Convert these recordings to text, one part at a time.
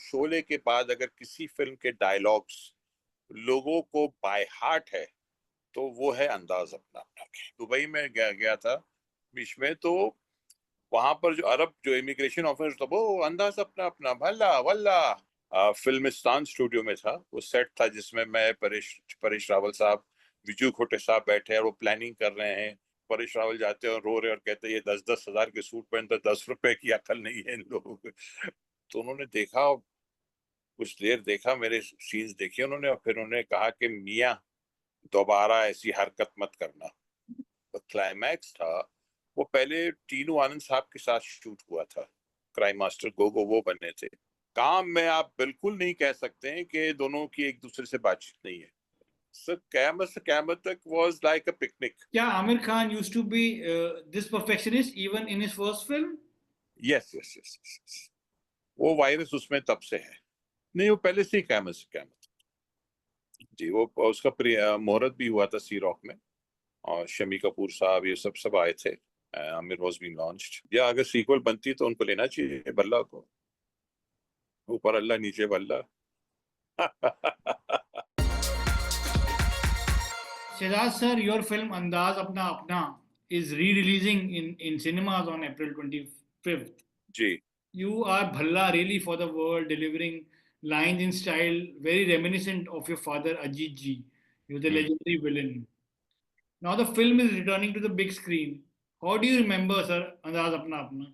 शोले के बाद अगर किसी फिल्म के डायलॉग्स लोगों को बाय हार्ट है तो वो है अंदाज अपना अपना के। दुबई में गया था बीच में, तो वहां पर जो अरब जो इमिग्रेशन ऑफिसर था वो अंदाज अपना अपना भल्ला वल्ला। फिल्मिस्तान स्टूडियो में था वो सेट था, जिसमें मैं परेश रावल साहब, विजू खोटे साहब बैठे हैं और वो प्लानिंग कर रहे हैं। परेश रावल जाते हैं और रो रहे और कहते हैं ये 10-10 हजार के सूट पहनते, 10 रुपए की अकल नहीं है इन लोगों को। तो उन्होंने देखा, कुछ देर देखा, मेरे सीन्स देखे उन्होंने, और फिर उन्होंने कहा कि मियाँ दोबारा ऐसी हरकत मत करना। तो क्लाइमैक्स था, वो पहले टीनू आनंद साहब के साथ शूट हुआ था, क्राइम मास्टर गोगो वो बने थे। काम में आप बिल्कुल नहीं कह सकते हैं कि दोनों की एक दूसरे से बातचीत नहीं है। सर क़यामत से क़यामत तक वाज लाइक अ पिकनिक। क्या Aamir Khan used to be this perfectionist even in his first film? Yes yes yes, वो वायरस उसमें तब से है। नहीं, वो पहले से ही क़यामत से क़यामत। जी, वो उसका मुहूर्त भी हुआ था सी रॉक में, और शमी कपूर साहब ये सब आए थे। Aamir was being launched. या अगर सीक्वल बनती तो उनको लेना चाहिए बल्ला को, ऊपर अल्लाह नीचे बल्ला। Shehzad sir, your film Andaz Apna Apna is re-releasing in cinemas on April 25th. जी। You are Bhalla really for the world, delivering lines in style very reminiscent of your father Ajit Ji. You're the legendary villain. Now the film is returning to the big screen. How do you remember, sir, Andaz Apna Apna?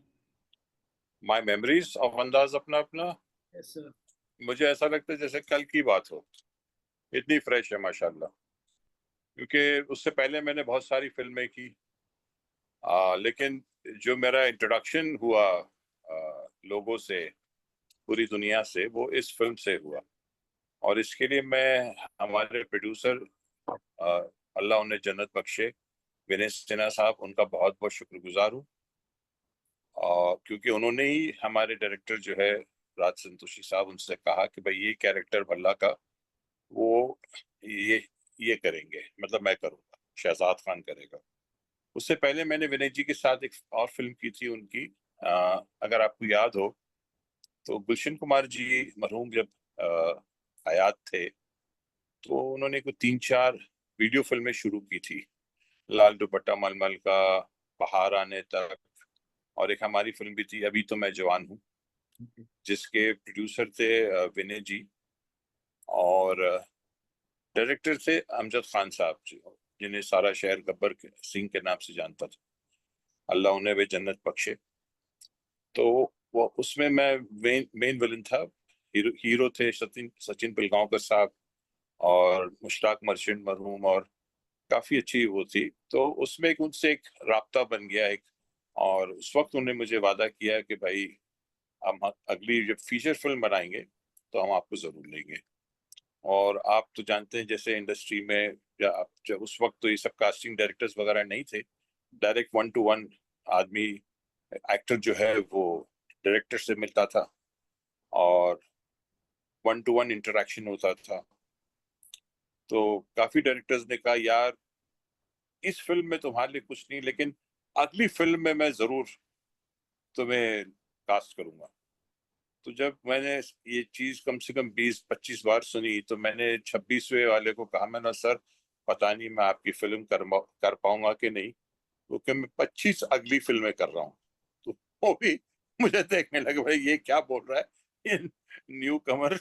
My memories of अंदाज अपना अपना, Yes, sir. मुझे ऐसा लगता है जैसे कल की बात हो, इतनी फ्रेश है माशाल्लाह। क्योंकि उससे पहले मैंने बहुत सारी फिल्में की, लेकिन जो मेरा इंट्रोडक्शन हुआ लोगों से, पूरी दुनिया से, वो इस फिल्म से हुआ। और इसके लिए मैं हमारे प्रोड्यूसर, अल्लाह उन्हें जन्नत बख्शे, विनय सिन्हा साहब, उनका बहुत बहुत शुक्रगुजार हूँ। क्योंकि उन्होंने ही हमारे डायरेक्टर जो है राज संतोषी साहब, उनसे कहा कि भाई ये कैरेक्टर भल्ला का वो ये ये करेंगे, मतलब मैं करूँगा, शहजाद खान करेगा। उससे पहले मैंने विनय जी के साथ एक और फिल्म की थी उनकी, अगर आपको याद हो तो गुलशन कुमार जी मरहूम जब हयात थे तो उन्होंने कुछ 3-4 वीडियो फिल्में शुरू की थी। लाल दुपट्टा मलमल का, बाहर आने तक, और एक हमारी फिल्म भी थी अभी तो मैं जवान हूँ, जिसके प्रोड्यूसर थे विनय जी, और डायरेक्टर थे अमजद खान साहब जी, जिन्हें सारा शहर गब्बर सिंह के नाम से जानता था, अल्लाह उन्हें वे जन्नत बख्शे। तो वो उसमें मैं मेन विलन था। हीरो थे सचिन सचिन पिलगांवकर साहब और मुश्ताक मर्चेंट मरहूम, और काफी अच्छी वो थी। तो उसमें एक उनसे एक राब्ता बन गया एक, और उस वक्त उन्होंने मुझे वादा किया कि भाई हम अगली जब फीचर फिल्म बनाएंगे तो हम आपको जरूर लेंगे। और आप तो जानते हैं जैसे इंडस्ट्री में, या आप जब उस वक्त तो ये सब कास्टिंग डायरेक्टर्स वगैरह नहीं थे, डायरेक्ट 1-to-1 आदमी, एक्टर जो है वो डायरेक्टर से मिलता था और 1-to-1 इंटरेक्शन होता था। तो काफी डायरेक्टर्स ने कहा यार इस फिल्म में तुम्हारे लिए कुछ नहीं, लेकिन अगली फिल्म में मैं जरूर तुम्हें कास्ट करूंगा। तो जब मैंने ये चीज कम से कम 20-25 बार सुनी, तो मैंने 26वें वाले को कहा, मैंने सर पता नहीं मैं आपकी फिल्म कर पाऊंगा कि नहीं, क्योंकि मैं 25 अगली फिल्में कर रहा हूँ। तो वो भी मुझे देखने लगे भाई ये क्या बोल रहा है ये न्यू कमर।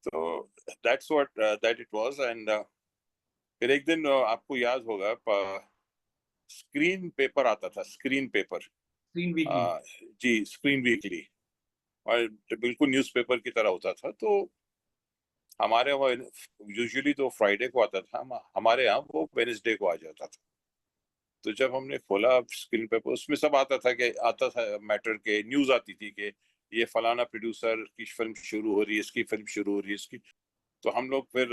तो that's what that it was. And फिर एक दिन आपको याद होगा स्क्रीन पेपर आता था, स्क्रीन पेपर। Screen Weekly. जी, स्क्रीन वीकली, और बिल्कुल न्यूज़पेपर की तरह होता था। तो हमारे वहाँ यूजुअली तो फ्राइडे को आता था, हमारे यहाँ वो वेडनेसडे को आ जाता था। तो जब हमने खोला स्क्रीन पेपर, उसमें सब आता था मैटर के, न्यूज़ आती थी कि ये फलाना प्रोड्यूसर की फिल्म शुरू हो रही है, इसकी फिल्म शुरू हो रही है, इसकी। तो हम लोग फिर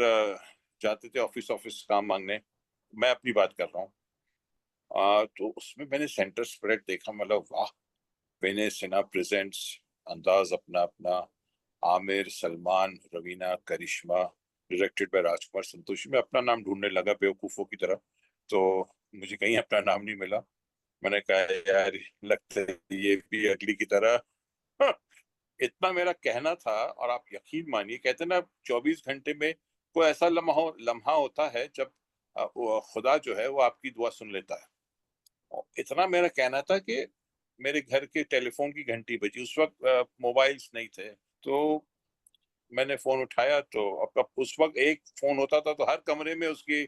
जाते थे ऑफिस ऑफिस काम मांगने। मैं अपनी बात कर रहा हूँ। तो उसमें मैंने सेंटर स्प्रेड देखा, मतलब वाह, विनय सिन्हा प्रेजेंट्स, अंदाज अपना अपना, आमिर, सलमान, रवीना, करिश्मा, डायरेक्टेड बाय राजकुमार संतोषी। मैं अपना नाम ढूंढने लगा बेवकूफों की तरह, तो मुझे कहीं अपना नाम नहीं मिला। मैंने कहा यार लगता है ये भी अगली की तरह इतना मेरा कहना था, और आप यकीन मानिए, कहते हैं ना 24 घंटे में कोई ऐसा लम्हा होता है जब वो खुदा जो है वो आपकी दुआ सुन लेता है। और इतना मेरा कहना था कि मेरे घर के टेलीफोन की घंटी बजी। उस वक्त मोबाइल्स नहीं थे, तो मैंने फोन उठाया, तो अब उस वक्त एक फोन होता था तो हर कमरे में उसकी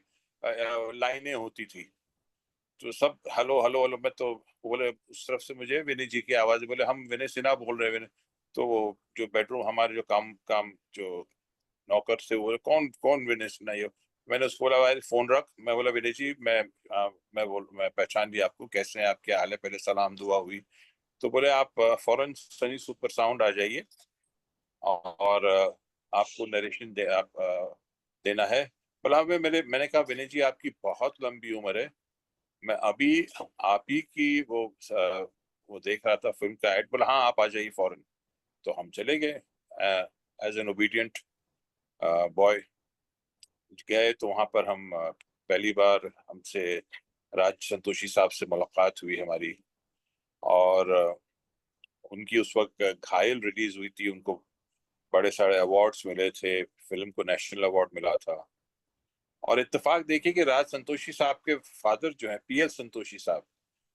लाइनें होती थी। तो सब हेलो हेलो हेलो, मैं तो बोले उस तरफ से मुझे विनय जी की आवाज, बोले हम विनय सिन्हा बोल रहे हैं विनय। तो वो जो बेडरूम हमारे जो काम काम जो नौकर से, वो कौन कौन विनय सिन्हा ये। मैंने उसको बोला भाई फोन रख। मैं बोला विनय जी, मैं पहचान लिया आपको, कैसे हैं आप, क्या हाल है, पहले सलाम दुआ हुई। तो बोले आप फौरन सनी सुपर साउंड आ जाइए, और आपको नरेशन देना है। बोला मैंने कहा विनय जी आपकी बहुत लंबी उम्र है, मैं अभी आप ही की वो देख रहा था फिल्म का एड। बोला हाँ आप आ जाइए फौरन। तो हम चले गए एज एन ओबीडियंट बॉय। गए तो वहां पर हम पहली बार हमसे राज संतोषी साहब से मुलाकात हुई हमारी। और उनकी उस वक्त घायल रिलीज हुई थी, उनको बड़े सारे अवार्ड्स मिले थे, फिल्म को नेशनल अवार्ड मिला था। और इत्तेफाक देखिए कि राज संतोषी साहब के फादर जो है पीएल संतोषी साहब,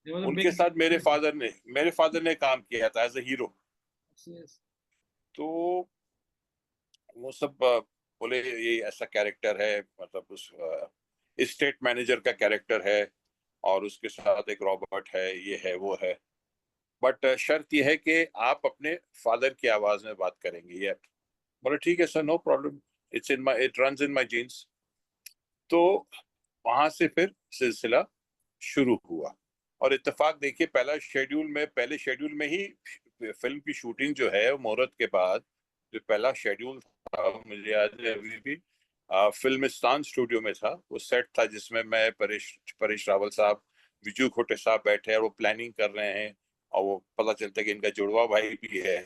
There was a उनके big साथ मेरे फादर ने काम किया था एज ए हीरो। yes. तो वो सब बोले ये ऐसा कैरेक्टर है, मतलब उस स्टेट मैनेजर का कैरेक्टर है, और उसके साथ एक रॉबर्ट है, ये है वो है, बट शर्त ये है कि आप अपने फादर की आवाज में बात करेंगे। ये बोले ठीक है sir, no problem, it runs in my genes. तो वहां से फिर सिलसिला शुरू हुआ। और इत्तेफाक देखिए पहले शेड्यूल में ही फिल्म की शूटिंग जो है, मुहूर्त के बाद जो पहला शेड्यूल था, मुझे याद है अभी भी, फिल्मिस्तान स्टूडियो में था। वो सेट था जिसमें मैं, परेश रावल साहब, विजू खोटे साहब बैठे हैं, और वो प्लानिंग कर रहे हैं। और वो पता चलता है कि इनका जुड़वा भाई भी है।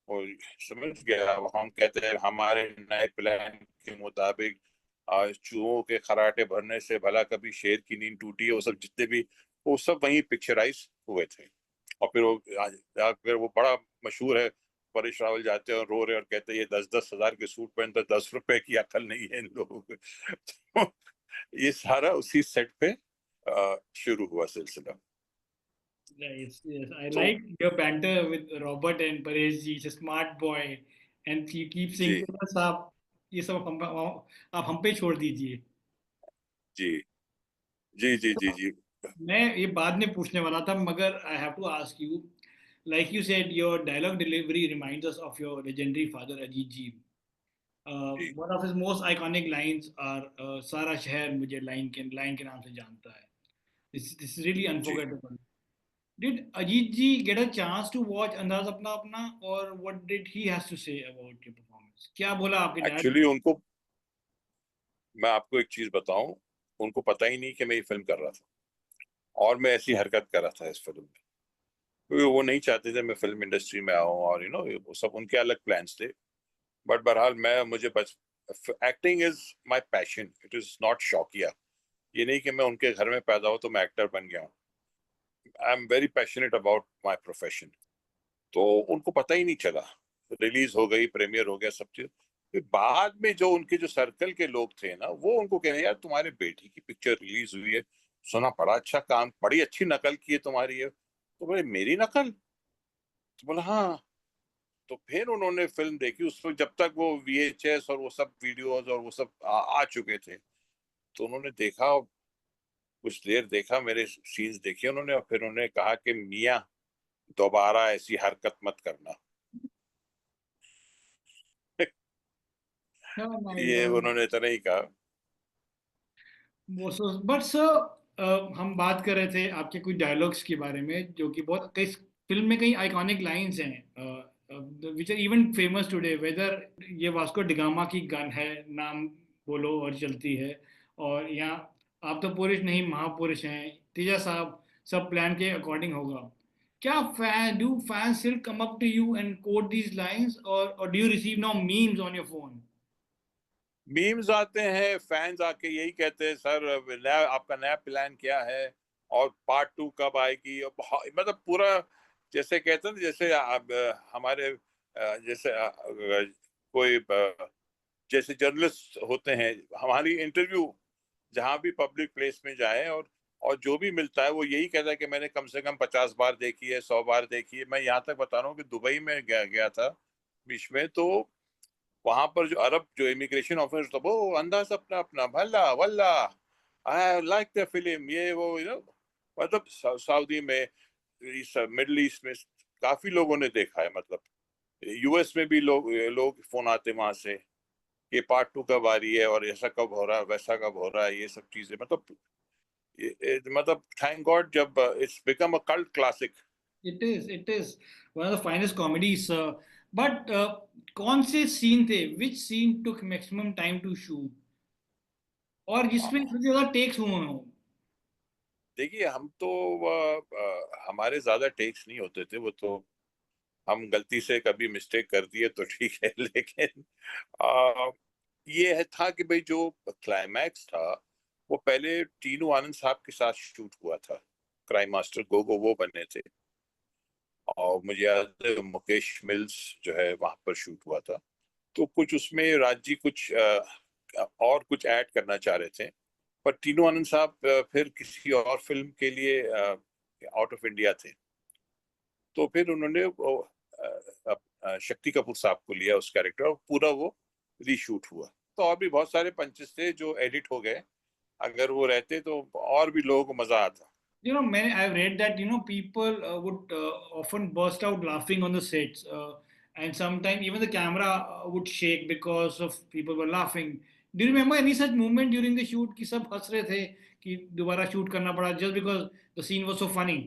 वो समझ गया, हम कहते हैं हमारे नए प्लान के मुताबिक चूहों के खराटे भरने से भला कभी शेर की नींद टूटी है, वो सब जितने भी, वो सब वहीं पिक्चराइज हुए थे। और फिर अगर वो बड़ा मशहूर है, परेश रावल जाते हैं और रो रहे और कहते हैं ये 10-10 हजार के सूट पहनते, 10 रुपए की अकल नहीं है इन लोगों को। तो ये सारा उसी सेट पे शुरू हुआ सिलसिला। Yes, yes. I तो like your banter with Robert and Paresh ji. He's a smart boy, and you keep ji saying, "बस आप ये सब आप हम पे छोड़ दीजिए." जी जी जी जी जी मैं ये बाद में पूछने वाला था, मगर I have to ask you, like you said, your dialogue delivery reminds us of your legendary father Ajit ji. Ji One of his most iconic lines are "सारा शहर मुझे लाइन के नाम से जानता है." This is really ji. unforgettable. Did Ajit ji get a chance to watch Andaz Apna Apna, or what did he has to say about your performance? क्या बोला आपके डैड? एक्चुअली उनको, मैं आपको एक चीज बताऊं, उनको पता ही नहीं कि मैं ये फिल्म कर रहा था, और मैं ऐसी हरकत कर रहा था इस फिल्म में, क्योंकि वो नहीं चाहते थे मैं फिल्म इंडस्ट्री में आऊं, और वो सब उनके अलग प्लान्स थे। बट बहरहाल मैं मुझे बस, acting is my passion, it is not शौकिया। ये नहीं कि मैं उनके घर में पैदा हूं तो मैं एक्टर बन गया हूँ। I am very passionate about my profession. तो उनको पता ही नहीं चला, रिलीज हो गई, प्रीमियर हो गया, सब चीज। फिर बाद में जो उनके जो सर्कल के लोग थे ना, वो उनको कह रहे यार तुम्हारे बेटी की पिक्चर रिलीज हुई है, सुना बड़ा अच्छा काम, बड़ी अच्छी नकल की है तुम्हारी है। तो बोले मेरी नकल? तो बोला हाँ। तो फिर उन्होंने फिल्म देखी। उस वक्त जब तक वो वीएचएस और वो सब वीडियोस और वो सब आ चुके थे, तो उन्होंने देखा, कुछ देर देखा, मेरे सीन्स देखे उन्होंने, और फिर उन्होंने कहा कि मियाँ दोबारा ऐसी हरकत मत करना। Oh my ये God. उन्होंने इतना ही कहा। वो सो बट सर, हम बात कर रहे थे आपके कुछ डायलॉग्स के बारे में, जो कि बहुत कई फिल्म में कई आइकॉनिक लाइंस हैं which are even famous today, whether ये वास्को डिगामा की गन है, नाम बोलो और चलती है, और यहाँ आप तो पुरुष नहीं महापुरुष हैं, तेजा साहब, सब प्लान के अकॉर्डिंग होगा। क्या fan still come up to you and quote these lines, और do you receive now memes on your phone? Memes आते हैं, फैंस आके यही कहते हैं सर नया आपका नया प्लान क्या है, और पार्ट 2 कब आएगी, और मतलब पूरा, जैसे कहते हैं ना, जैसे हमारे जैसे कोई जैसे जर्नलिस्ट होते हैं, हमारी इंटरव्यू जहां भी पब्लिक प्लेस में जाए, और जो भी मिलता है वो यही कहता है कि मैंने कम से कम 50 बार देखी है, 100 बार देखी है। मैं यहाँ तक बता रहा हूँ कि दुबई में गया था बीच में, तो वहां पर जो अरब जो इमिग्रेशन ऑफिसर था, वो अंदाज अपना अपना, भला वल्ला, आई लाइक द फिल्म, ये वो, मतलब सऊदी में, मिडल ईस्ट में काफी लोगों ने देखा है। मतलब यूएस में भी लोग लोग फोन आते वहां से कि पार्ट 2 कब आ रही है, और ऐसा कब हो रहा है, वैसा कब हो रहा है, ये सब चीजें। मतलब मतलब थैंक गॉड, जब it's become a cult classic. It is one of the finest comedies. But कौन से सीन थे? Which scene took maximum time to shoot? और जिसमें सबसे ज्यादा टेक्स हुए हो? देखिए, हम तो हमारे ज्यादा टेक्स नहीं होते थे, वो तो हम गलती से कभी मिस्टेक कर दिए तो ठीक है। लेकिन आ, ये है था कि भाई जो क्लाइमैक्स था वो पहले टीनू आनंद साहब के साथ शूट हुआ था। क्राइम मास्टर गोगो वो बने थे, और मुझे याद है मुकेश मिल्स जो है वहां पर शूट हुआ था। तो कुछ उसमें राजी कुछ और कुछ ऐड करना चाह रहे थे, पर टीनू आनंद साहब फिर किसी और फिल्म के लिए आउट ऑफ इंडिया थे। तो फिर उन्होंने शक्ति कपूर साहब को लिया उस कैरेक्टर, और पूरा वो रीशूट हुआ। तो और भी बहुत सारे पंचेस थे जो एडिट हो गए, अगर वो रहते तो और भी लोगों को मजा आता। You know, many I've read that people would often burst out laughing on the sets, and sometimes even the camera would shake because of people were laughing. Do you remember any such moment during the shoot कि सब हंस रहे थे कि दोबारा shoot करना पड़ा just because the scene was so funny?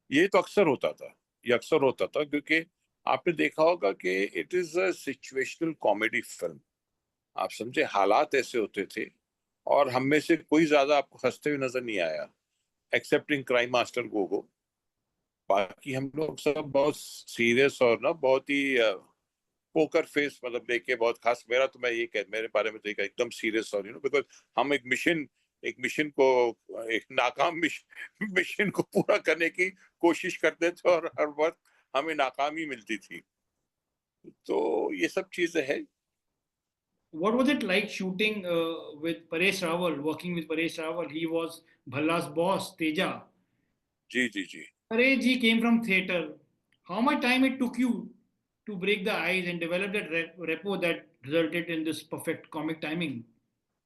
ये तो अक्सर होता था, ये अक्सर होता था, क्योंकि आपने देखा होगा कि it is a situational comedy film. आप समझे, हालात ऐसे होते थे, और हम में से कोई ज्यादा आपको हंसते हुए नजर नहीं आया, एक्सेप्टिंग क्राइम मास्टर गोगो। बाकी हम लोग सब बहुत सीरियस और ना बहुत ही पोकर फेस, मतलब लेके बहुत खास। मेरा तो, मैं ये कह, मेरे बारे में तो एकदम सीरियस, और बिकॉज हम एक मिशन को, एक नाकाम मिशन को पूरा करने की कोशिश करते थे, और हर वक्त हमें नाकामी मिलती थी। तो ये सब चीजें हैं। What was it like shooting with Paresh Rawal, working with Paresh Rawal? He was Bhalla's boss, Teja. जी जी जी। Paresh ji came from theatre. How much time it took you to break the ice and develop that repo that resulted in this perfect comic timing?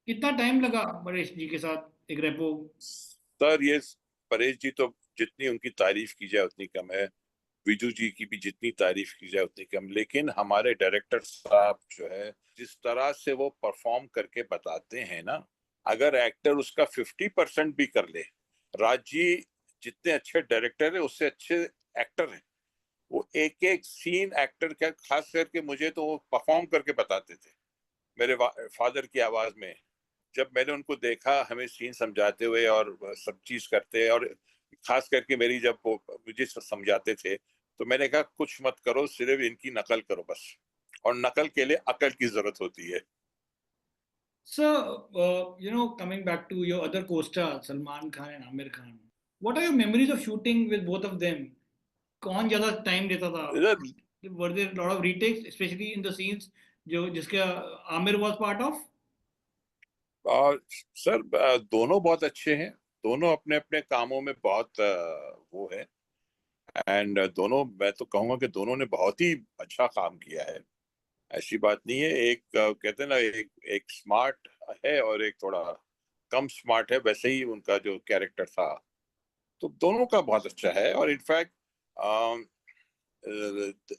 कितना time लगा परेश जी के साथ एक repo? Sir, ये परेश जी तो जितनी उनकी तारीफ की जाए उतनी कम है, विजू जी की भी जितनी तारीफ की जाए उतनी कम। लेकिन हमारे डायरेक्टर साहब जो है, जिस तरह से वो परफॉर्म करके बताते हैं ना, अगर एक्टर उसका 50% भी कर ले, राज जी जितने अच्छे डायरेक्टर है उससे अच्छे एक्टर हैं। वो एक एक सीन एक्टर का, खास करके मुझे तो वो परफॉर्म करके बताते थे मेरे फादर की आवाज में। जब मैंने उनको देखा हमें सीन समझाते हुए और सब चीज करते, और खास करके मेरी जब वो मुझे समझाते थे, तो मैंने कहा कुछ मत करो, सिर्फ इनकी नकल करो बस, और नकल के लिए अकल की जरूरत होती है। So, coming back to your other co-stars, Salman Khan and Amir Khan, what are your memories of shooting with both of them? कौन ज्यादा टाइम देता था? इधर Were there a lot of retakes, especially in the scenes जो जिसके Aamir was part of? Sir, दोनों बहुत अच्छे हैं, दोनों अपने अपने कामों में बहुत वो है। एंड दोनों, मैं तो कहूंगा कि दोनों ने बहुत ही अच्छा काम किया है। ऐसी बात नहीं है, एक कहते हैं ना, एक स्मार्ट है और एक थोड़ा कम स्मार्ट है, वैसे ही उनका जो कैरेक्टर था। तो दोनों का बहुत अच्छा है, और इनफैक्ट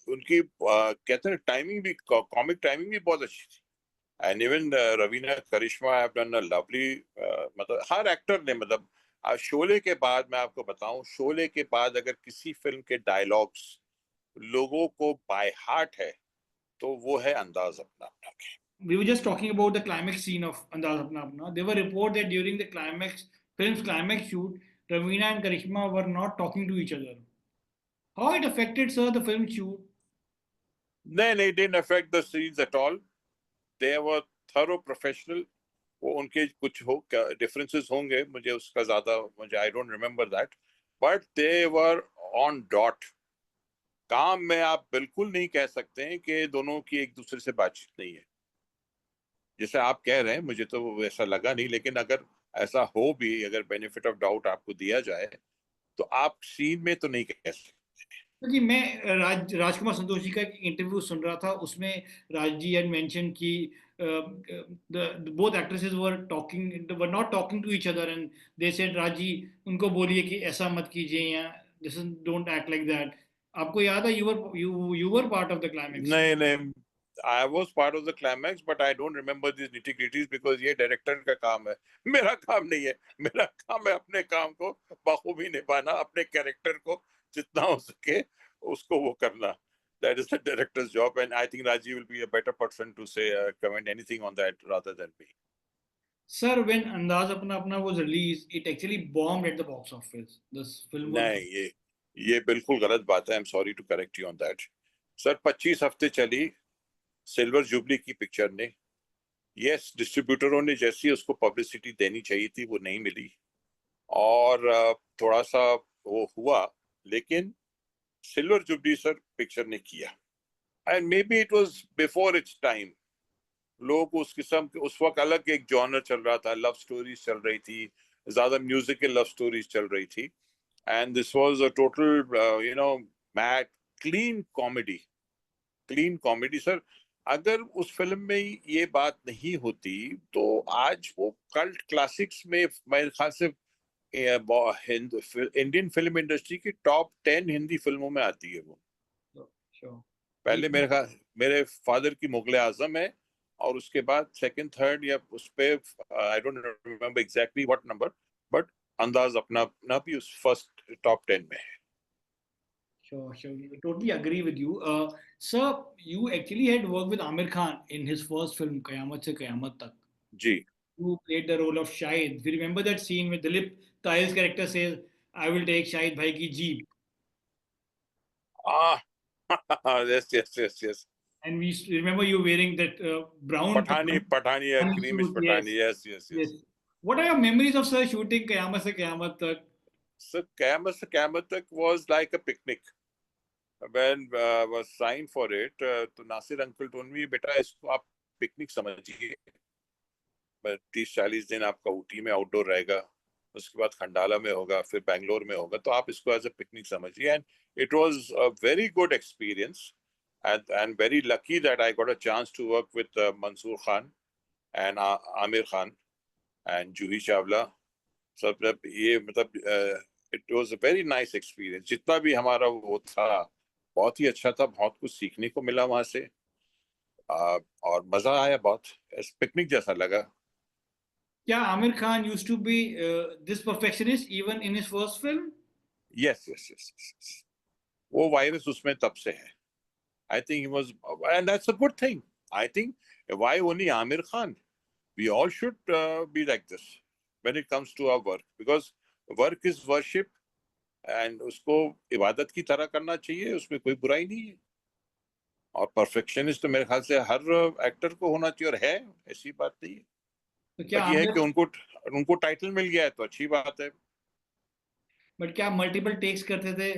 उनकी कहते हैं टाइमिंग भी, कॉमिक टाइमिंग भी बहुत अच्छी थी। And even Raveena Karisma have done a lovely, मतलब हर एक्टर ने, मतलब शोले के बाद, मैं आपको बताऊं, शोले के बाद अगर किसी फिल्म के डायलॉग्स लोगों को बाय हार्ट है, तो वो है अंदाज अपना अपना के। We were just talking about the climax scene of Andaz Apna Apna. There were reports that during the film's climax shoot, Raveena and Karishma were not talking to each other. How it affected, sir, the film shoot? नहीं नहीं, didn't affect the scenes at all. They were thorough professional. वो उनके कुछ हो differences होंगे, मुझे उसका ज्यादा, मुझे I don't remember that, but they were on dot. काम में आप बिल्कुल नहीं कह सकते हैं कि दोनों की एक दूसरे से बातचीत नहीं है। जैसे आप कह रहे हैं मुझे तो वैसा लगा नहीं, लेकिन अगर ऐसा हो भी, अगर बेनिफिट ऑफ डाउट आपको दिया जाए, तो आप सीन में तो नहीं कह सकते। क्योंकि मैं राजकुमार संतोष जी का एक इंटरव्यू सुन रहा था, उसमें राज जी had mentioned कि both actresses were not talking to each other and they said Raj ji उनको बोलिए कि ऐसा मत कीजिए या don't act like that. आपको याद है you were part of the climax? नहीं नहीं, I was part of the climax but I don't remember this nitty-gritties because ये डायरेक्टर का काम है, मेरा काम नहीं है। मेरा काम है अपने काम को बखूबी निभाना, अपने कैरेक्टर को जितना हो सके उसको वो करना। That is the director's job, and I think Rajiv will be a better person to say comment anything on that rather than me. Sir, when Andaz Apna Apna was released, it actually bombed at the box office. This film was नहीं, ये बिल्कुल गलत बात है। I am sorry to correct you on that. Sir 25 हफ्ते चली silver jubilee की picture ने। यस, डिस्ट्रीब्यूटरों ने जैसी उसको पब्लिसिटी देनी चाहिए थी वो नहीं मिली, और थोड़ा सा वो हुआ, लेकिन सिल्वर जुबली सर पिक्चर ने किया। And may be it was before it's time. लोग उस किस्म के, उस वक्त अलग एक जॉनर चल रहा था, लव स्टोरीज चल रही थी, ज्यादा म्यूजिकल लव स्टोरीज चल रही थी। And this was a total mad clean comedy, clean comedy sir. अगर उस फिल्म में ये बात नहीं होती तो आज वो कल्ट क्लासिक्स में मेरे ख्याल से इंडियन फिल्म इंडस्ट्री की टॉप 10 हिंदी फिल्मों में आती है वो। sure. पहले मेरे फादर की मुगले आजम है, और उसके बाद सेकंड थर्ड या उस पे I don't remember exactly what number, but अंदाज अपना अपना भी उस फर्स्ट टॉप 10 में है। Sure, sure. Totally agree with you. Sir, you actually had worked with Amir Khan in his first film, Kayamat Se Kayamat Tak. Ji. You played the role of Shahid. We remember that scene where Dilip Tahil's character says, I will take Shahid Bhai ki jeep. ah yes, yes, yes, yes। And remember you wearing that brown Pathani या pant creamish suit. Pathani, Yes, yes yes yes. Yes. What are your memories of Sir shooting Kayamat Se Kayamat Tak? So Kyamat Tak was like a picnic. When was signed for it, तो Nasir uncle told me, बेटा इसको आप picnic समझिए। 30-40 दिन आपका ऊटी में outdoor रहेगा, उसके बाद खंडाला में होगा, फिर बैंगलोर में होगा, तो आप इसको एज अ पिकनिक समझिए। And it was a very good experience, and very lucky that I got a chance to work with Mansoor Khan and Amir Khan and Juhi Chawla। सब ये मतलब it was a very nice experience. जितना भी हमारा वो था बहुत ही अच्छा था, बहुत कुछ सीखने को मिला वहां से, और मजा आया बहुत, पिकनिक जैसा लगा। Yeah, Amir Khan used to be this perfectionist even in his first film. Yes yes yes, वो वायरस उसमें तब से है। I think he was, and that's a good thing. I think why only Aamir Khan, we all should be like this when it comes to our work, because work is worship, and उसको इबादत की तरह करना चाहिए, उसमें कोई बुराई नहीं है। और परफेक्शनिस्ट तो मेरे ख्याल से हर एक्टर को होना चाहिए, और है, ऐसी बात नहीं है। तो क्या बट ये है कि आमिर उनको उनको टाइटल मिल गया है तो अच्छी बात है। बट क्या मल्टीपल टेक्स करते थे?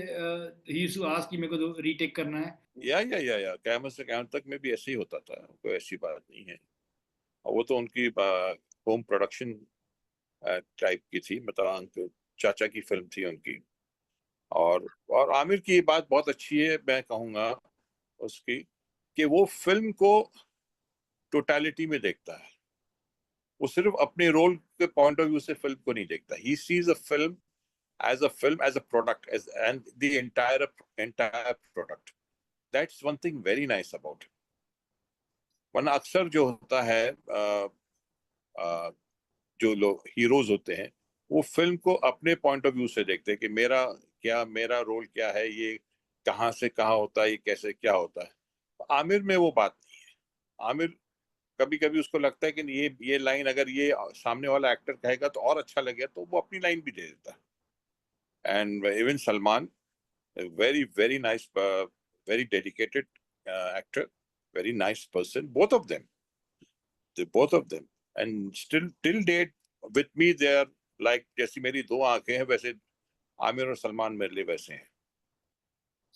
ही यूज्ड टू आस्क कि मेरे को रीटेक करना है। या क़यामत से क़यामत तक में भी ऐसे ही होता था, कोई ऐसी बात नहीं है। और वो तो उनकी होम प्रोडक्शन टाइप की थी, मतलब चाचा की फिल्म थी उनकी। और आमिर की बात बहुत अच्छी है, मैं कहूँगा उसकी, कि वो फिल्म को टोटलिटी में देखता है। वो सिर्फ अपने रोल के पॉइंट ऑफ व्यू से फिल्म को नहीं देखता। He sees a film as a product, as and the entire product. That's one thing very nice about it. वरना अक्सर जो होता है जो लोग हीरोज होते हैं, वो फिल्म को अपने पॉइंट ऑफ व्यू से देखते हैं कि मेरा रोल क्या है, ये कहाँ से कहाँ होता है, ये कैसे क्या होता है। आमिर में वो बात नहीं है। आमिर कभी कभी उसको लगता है कि ये लाइन अगर ये सामने वाला एक्टर कहेगा तो और अच्छा लगेगा, तो वो अपनी लाइन भी दे देता है। And even Salman, very nice, very dedicated actor, very nice person, both of them, and still till date with me they are like, जैसी मेरी दो आंखें हैं वैसे आमिर और सलमान मेरे लिए वैसे हैं।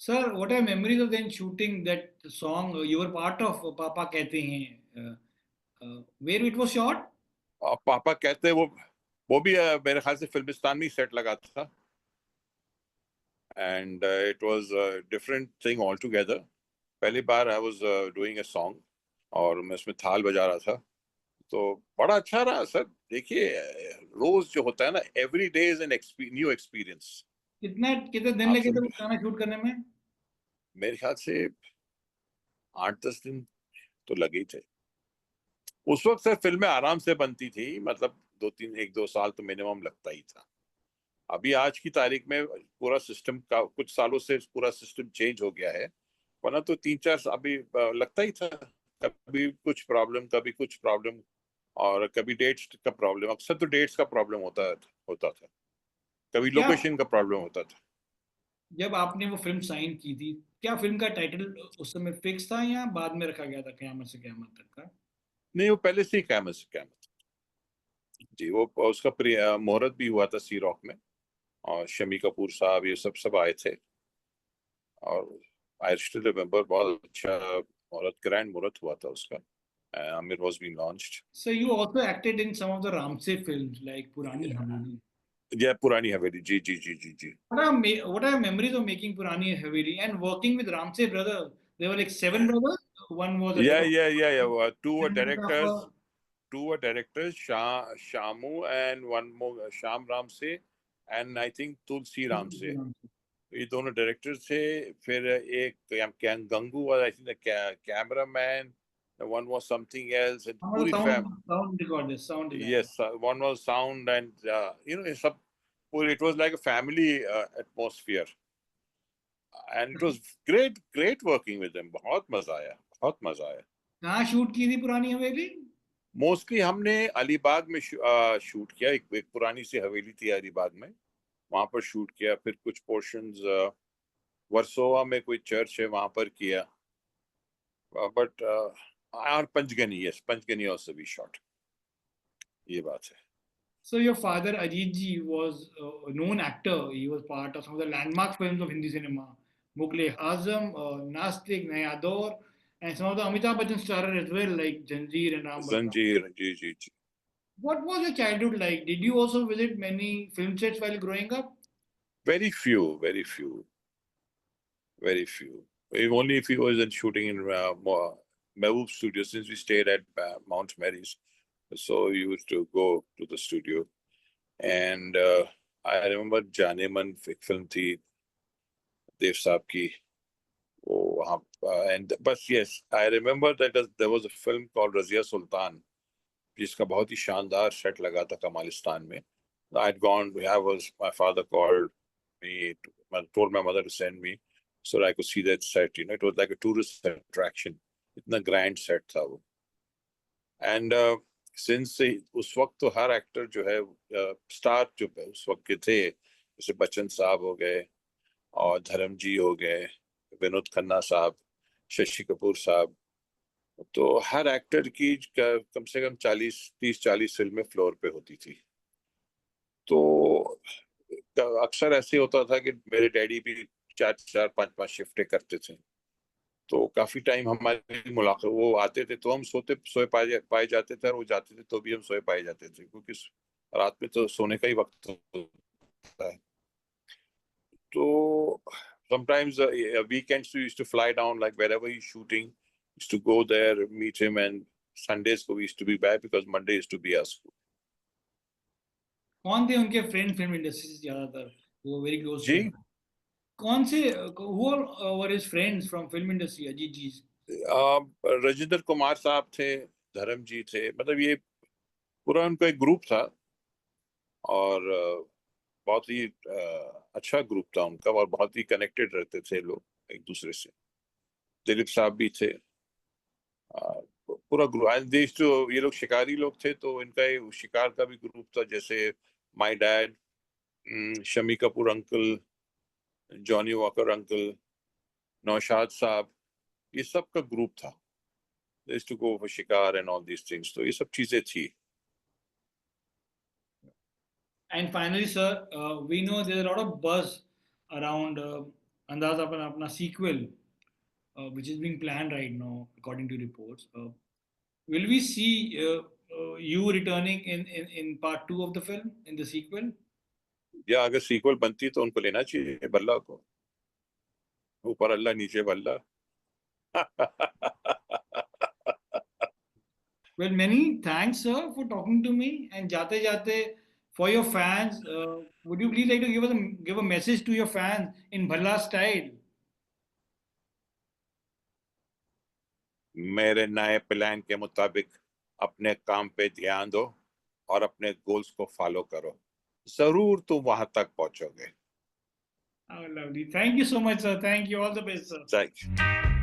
Sir, what are memories of then shooting that song? You were part of Papa Kehte Hain. Where it was shot? पापा कहते हैं वो भी मेरे ख्याल से फिल्मिस्तान में सेट लगा था, and it was a different thing altogether. पहली बार I was doing a song और मैं उसमें थाल बजा रहा था, तो बड़ा अच्छा रहा सर। देखिए रोज जो होता है ना, every day is an new experience. कितने दिन आप लगे थे समझे, वो गाना शूट करने में? मेरे ख्याल से 8-10 दिन तो लगे ही थे। उस वक्त सर फिल्में आराम से बनती थी, मतलब 1-2 साल तो मिनिमम लगता ही था। अभी आज की तारीख में पूरा सिस्टम का कुछ सालों से पूरा सिस्टम चेंज हो गया है, वरना तो 3-4 अभी लगता ही था। कभी कुछ प्रॉब्लम, कभी कुछ प्रॉब्लम, और कभी डेट्स का प्रॉब्लम। अक्सर तो डेट्स का प्रॉब्लम होता था। कभी क्या लोकेशन का प्रॉब्लम होता था। जब आपने वो फिल्म साइन की थी, क्या फिल्म का टाइटल उस समय फिक्स था या बाद में रखा गया था कयामत से कयामत तक का? नहीं, वो पहले से ही कैमस जी। वो उसका मुहूर्त भी हुआ था सी रॉक में, और शमी कपूर साहब ये सब आए थे, और आई स्टिल रिमेम्बर बहुत अच्छा मुहूर्त, ग्रैंड मुहूर्त हुआ था उसका। Aamir was been launched. So you also acted in some of the Ramsey films like Purani Haveli. ये पुरानी हवेली, जी जी जी जी जी। What are your memories of making Purani Haveli and working with Ramsey brother? There were like seven brothers. One was a doctor. Yeah. Two were And directors. Two were directors, Shamu and one more, Sham Ramse, and I think Tulsi Ramse। ये दोनों directors थे। फिर एक Gangu was, I think, camera man, one was something else, and I'm a पूरी fam. sound recorder, sound designer. Yes, one was sound, and ये सब पूरे, it was like a family atmosphere, and it was great great working with them. बहुत मजा आया, बहुत मजा आया। कहाँ शूट की थी पुरानी हवेली? मोस्टली हमने अलीबाग में शूट किया। एक पुरानी सी हवेली थी अलीबाग में, वहां पर शूट किया। फिर कुछ पोर्शंस वर्सोवा में कोई चर्च है, वहां पर किया। बट और पंचगनी, यस, पंचगनी ऑल्सो भी शॉट। ये बात है। So your father Ajit Ji was a known actor. He was part of some of the landmark films of Hindi cinema, Mughal Azam, Nastik, Naya Daur, and some of the Amitabh Bachchan starrer as well, like Janjeer and Ram Baraam. जंजीर, जी जी जी। What was your childhood like? Did you also visit many film sets while growing up? Very few, very few, very few. Only if he was in shooting in Mehboob Studio, since we stayed at Mount Mary's, so we used to go to the studio. And I remember जाने मन एक film थी देव साहब की, वो वहाँ। And बस, yes, I remember that there was a film called Razia Sultan, जिसका बहुत ही शानदार सेट लगा था कमालिस्तान में। I had gone, I was, my father called me, told my mother to send me so that I could see that set. It was like a tourist attraction. इतना grand set था वो। And since उस वक्त तो हर actor जो है, star जो उस वक्त के थे, जैसे बच्चन साहब हो गए, और धर्म जी हो गए, विनोद खन्ना साहब, शशि कपूर साहब, तो हर एक्टर की कम से कम 30-40 फिल्में फ्लोर पे होती थी। तो अक्सर ऐसे होता था कि मेरे डैडी भी 4-4, 5-5 शिफ्टें करते थे, तो काफी टाइम हमारी मुलाकात, वो आते थे तो हम सोए पाए जाते थे, और वो जाते थे तो भी हम सोए पाए जाते थे, क्योंकि रात में तो सोने का ही वक्त होता है। तो sometimes weekends we used to fly down, like wherever he's shooting, used to go there, meet him, and Sundays we used to be back because Monday used to be our school. कौन थे उनके friend film industry से ज्यादातर? वो very close to? जी, कौन से who were his friends from film industry Ajit Ji? Rajendra Kumar साहब थे, धर्म जी थे, मतलब ये पूरा उनका एक ग्रुप था, और बहुत ही अच्छा ग्रुप था उनका, और बहुत ही कनेक्टेड रहते थे लोग एक दूसरे से। दिलीप साहब भी थे, पूरा ग्रुप देश। तो ये लोग शिकारी लोग थे, तो इनका ये शिकार का भी ग्रुप था, जैसे my dad, Shami Kapoor uncle, Johnny walker uncle, Naushad साहब, ये सब का ग्रुप था। They used to go for शिकार and all these things, तो ये सब चीजें थी। And finally, sir, we know there's a lot of buzz around Andaz Apna sequel, which is being planned right now, according to reports. Will we see you returning in part 2 of the film, in the sequel? या अगर sequel बनती तो उनको लेना चाहिए बल्ला को, ऊपर अल्लाह नीचे बल्ला. Well, many thanks, sir, for talking to me. And Jate Jate, for your fans, would you please like to give a message to your fans in Bhalla style? मेरे नए प्लान के मुताबिक अपने काम पे ध्यान दो और अपने गोल्स को फॉलो करो, जरूर तुम वहां तक पहुंचोगे. Oh, lovely. Thank you so much, sir. Thank you. All the best, sir. Thank you.